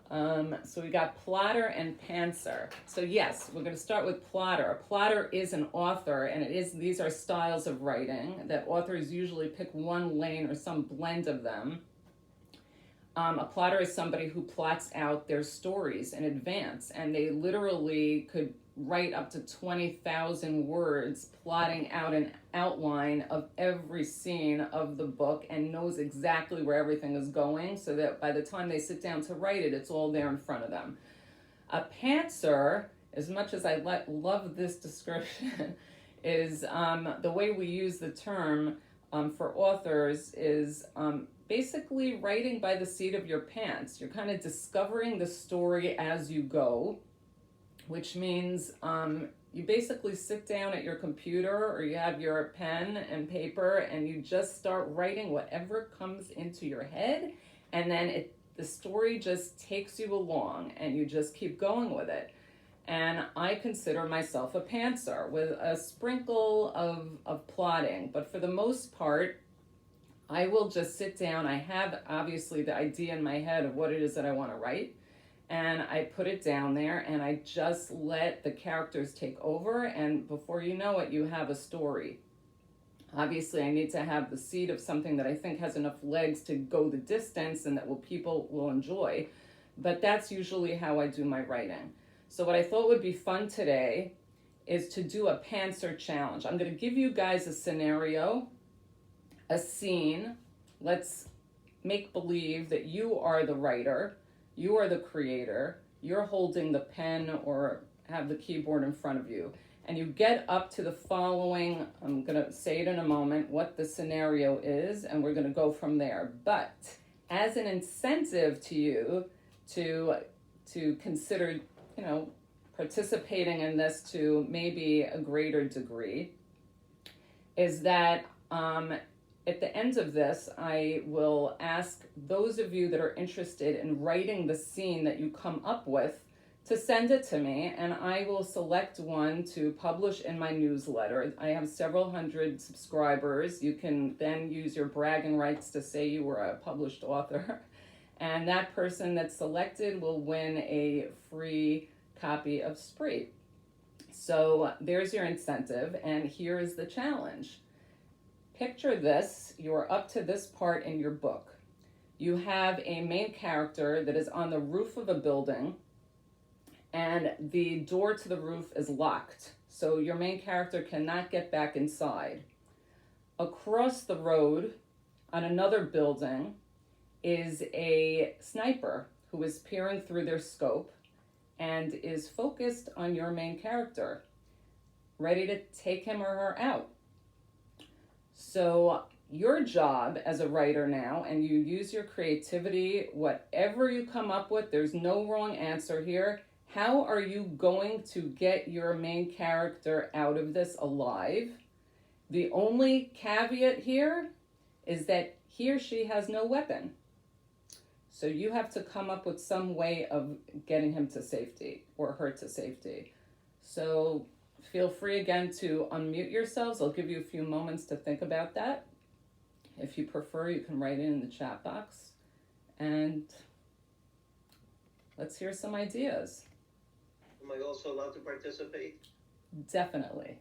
So we got plotter and pantser. So yes, we're going to start with plotter. A plotter is an author, and these are styles of writing that authors usually pick one lane or some blend of them. A plotter is somebody who plots out their stories in advance, and they literally could write up to 20,000 words plotting out an outline of every scene of the book and knows exactly where everything is going so that by the time they sit down to write it, it's all there in front of them. A pantser, as much as I love this description, is the way we use the term for authors is basically writing by the seat of your pants. You're kind of discovering the story as you go, which means you basically sit down at your computer or you have your pen and paper and you just start writing whatever comes into your head, and then the story just takes you along and you just keep going with it. And I consider myself a pantser with a sprinkle of plotting, but for the most part, I will just sit down. I have obviously the idea in my head of what it is that I want to write, and I put it down there and I just let the characters take over, and before you know it, you have a story. Obviously, I need to have the seed of something that I think has enough legs to go the distance and that people will enjoy, but that's usually how I do my writing. So what I thought would be fun today is to do a pantser challenge. I'm going to give you guys a scenario, a scene. Let's make believe that you are the writer, you are the creator, you're holding the pen or have the keyboard in front of you, and you get up to the following. I'm going to say it in a moment what the scenario is, and we're going to go from there. But as an incentive to you to consider, participating in this to maybe a greater degree, is that at the end of this, I will ask those of you that are interested in writing the scene that you come up with to send it to me, and I will select one to publish in my newsletter. I have several hundred subscribers. You can then use your bragging rights to say you were a published author, and that person that's selected will win a free copy of Spree. So there's your incentive, and here is the challenge. Picture this, you are up to this part in your book. You have a main character that is on the roof of a building, and the door to the roof is locked, so your main character cannot get back inside. Across the road, on another building, is a sniper who is peering through their scope and is focused on your main character, ready to take him or her out. So your job as a writer now, and you use your creativity, whatever you come up with, there's no wrong answer here. How are you going to get your main character out of this alive? The only caveat here is that he or she has no weapon. So you have to come up with some way of getting him to safety or her to safety. So feel free again to unmute yourselves. I'll give you a few moments to think about that. If you prefer, you can write it in the chat box. And let's hear some ideas. Am I also allowed to participate? Definitely.